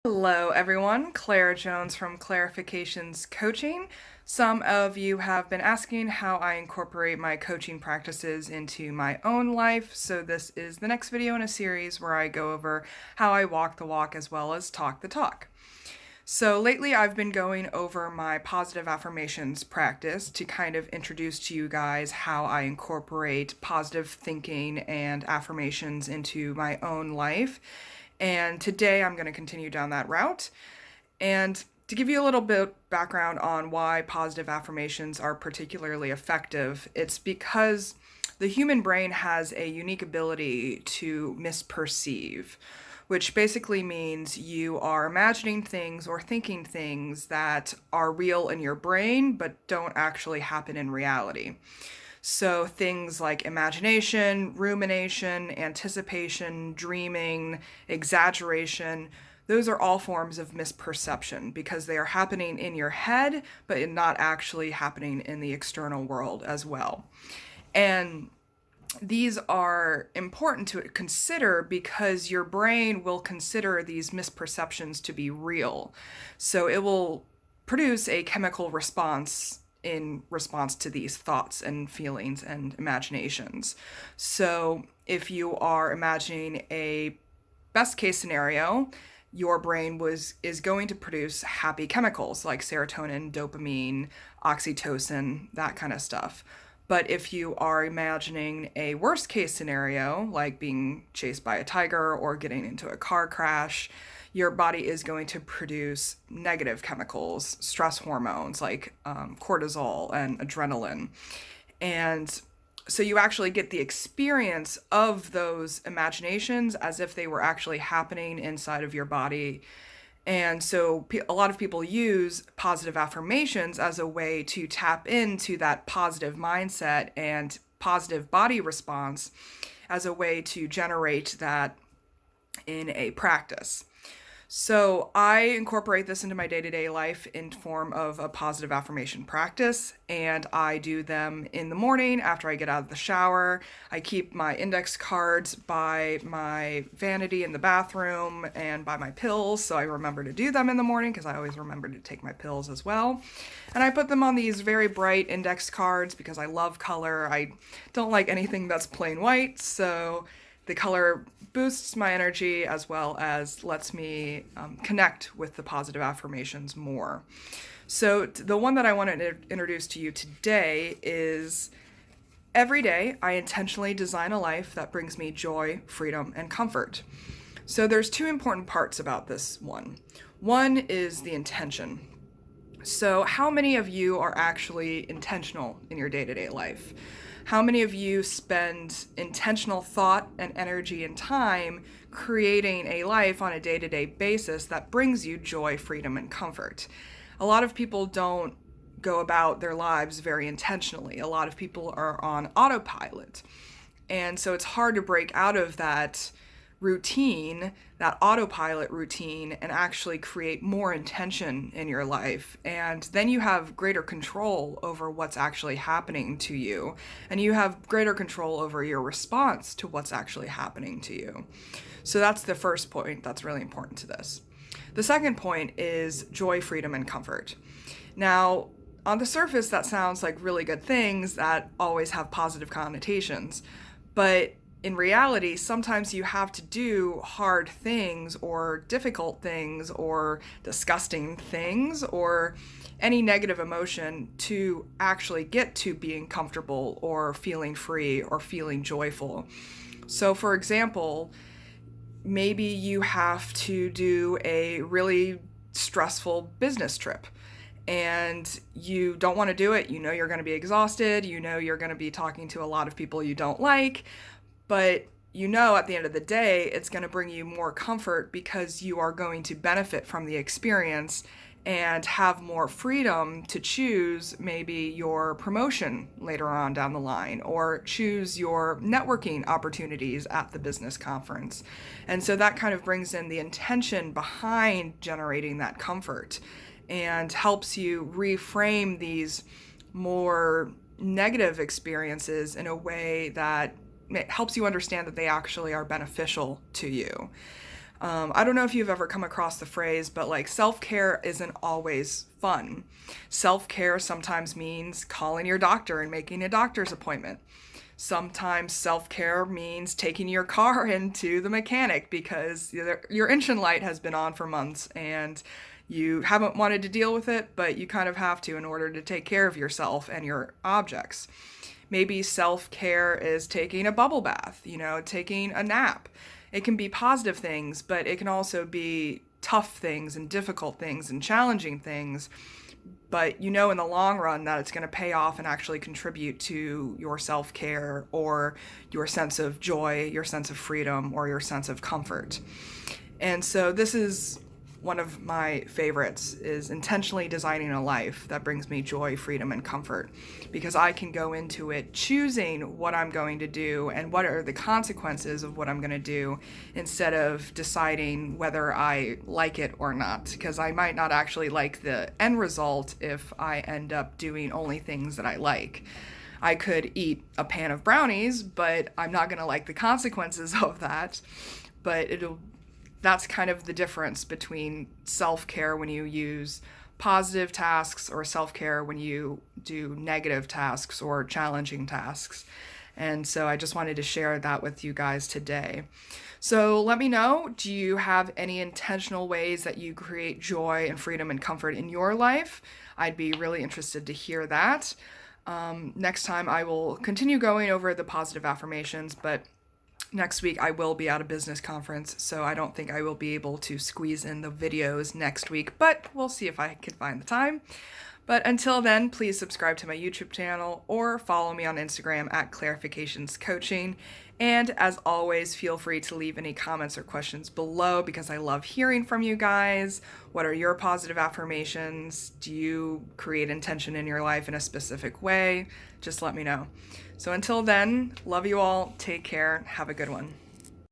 Hello, everyone. Claire Jones from Clarifications Coaching. Some of you have been asking how I incorporate my coaching practices into my own life, so this is the next video in a series where I go over how I walk the walk as well as talk the talk. So lately I've been going over my positive affirmations practice to kind of introduce to you guys how I incorporate positive thinking and affirmations into my own life. And today I'm going to continue down that route. And to give you a little bit background on why positive affirmations are particularly effective, it's because the human brain has a unique ability to misperceive, which basically means you are imagining things or thinking things that are real in your brain but don't actually happen in reality. So things like imagination, rumination, anticipation, dreaming, exaggeration, those are all forms of misperception because they are happening in your head, but not actually happening in the external world as well. And these are important to consider because your brain will consider these misperceptions to be real. So it will produce a chemical response in response to these thoughts and feelings and imaginations. So if you are imagining a best case scenario, your brain is going to produce happy chemicals like serotonin, dopamine, oxytocin, that kind of stuff. But if you are imagining a worst case scenario, like being chased by a tiger or getting into a car crash, your body is going to produce negative chemicals, stress hormones like cortisol and adrenaline. And so you actually get the experience of those imaginations as if they were actually happening inside of your body. And so a lot of people use positive affirmations as a way to tap into that positive mindset and positive body response as a way to generate that in a practice. So I incorporate this into my day-to-day life in form of a positive affirmation practice, and I do them in the morning after I get out of the shower. I keep my index cards by my vanity in the bathroom and by my pills, so I remember to do them in the morning because I always remember to take my pills as well. And I put them on these very bright index cards because I love color. I don't like anything that's plain white, so the color boosts my energy as well as lets me connect with the positive affirmations more. So the one that I want to introduce to you today is every day I intentionally design a life that brings me joy, freedom, and comfort. So there's two important parts about this one. One is the intention. So how many of you are actually intentional in your day-to-day life? How many of you spend intentional thought and energy and time creating a life on a day-to-day basis that brings you joy, freedom, and comfort? A lot of people don't go about their lives very intentionally. A lot of people are on autopilot. And so it's hard to break out of that routine, that autopilot routine, and actually create more intention in your life. And then you have greater control over what's actually happening to you. And you have greater control over your response to what's actually happening to you. So that's the first point that's really important to this. The second point is joy, freedom, and comfort. Now, on the surface, that sounds like really good things that always have positive connotations. But in reality, sometimes you have to do hard things or difficult things or disgusting things or any negative emotion to actually get to being comfortable or feeling free or feeling joyful. So, for example, maybe you have to do a really stressful business trip and you don't want to do it. You know you're going to be exhausted. You know you're going to be talking to a lot of people you don't like. But you know at the end of the day, it's going to bring you more comfort because you are going to benefit from the experience and have more freedom to choose maybe your promotion later on down the line or choose your networking opportunities at the business conference. And so that kind of brings in the intention behind generating that comfort and helps you reframe these more negative experiences in a way that it helps you understand that they actually are beneficial to you. I don't know if you've ever come across the phrase, but like self-care isn't always fun. Self-care sometimes means calling your doctor and making a doctor's appointment. Sometimes self-care means taking your car into the mechanic because your engine light has been on for months and you haven't wanted to deal with it, but you kind of have to in order to take care of yourself and your objects. Maybe self-care is taking a bubble bath, taking a nap. It can be positive things, but it can also be tough things and difficult things and challenging things. But in the long run that it's going to pay off and actually contribute to your self-care or your sense of joy, your sense of freedom, or your sense of comfort. And so this is one of my favorites, is intentionally designing a life that brings me joy, freedom, and comfort, because I can go into it choosing what I'm going to do and what are the consequences of what I'm going to do, instead of deciding whether I like it or not, because I might not actually like the end result if I end up doing only things that I like. I could eat a pan of brownies, but I'm not going to like the consequences of that. But that's kind of the difference between self-care when you use positive tasks or self-care when you do negative tasks or challenging tasks. And so I just wanted to share that with you guys today. So let me know, do you have any intentional ways that you create joy and freedom and comfort in your life? I'd be really interested to hear that. Next time I will continue going over the positive affirmations, but next week I will be at a business conference, so I don't think I will be able to squeeze in the videos next week, but we'll see if I can find the time. But until then, please subscribe to my YouTube channel or follow me on Instagram at Clarifications Coaching. And as always, feel free to leave any comments or questions below because I love hearing from you guys. What are your positive affirmations? Do you create intention in your life in a specific way? Just let me know. So until then, love you all, take care, have a good one.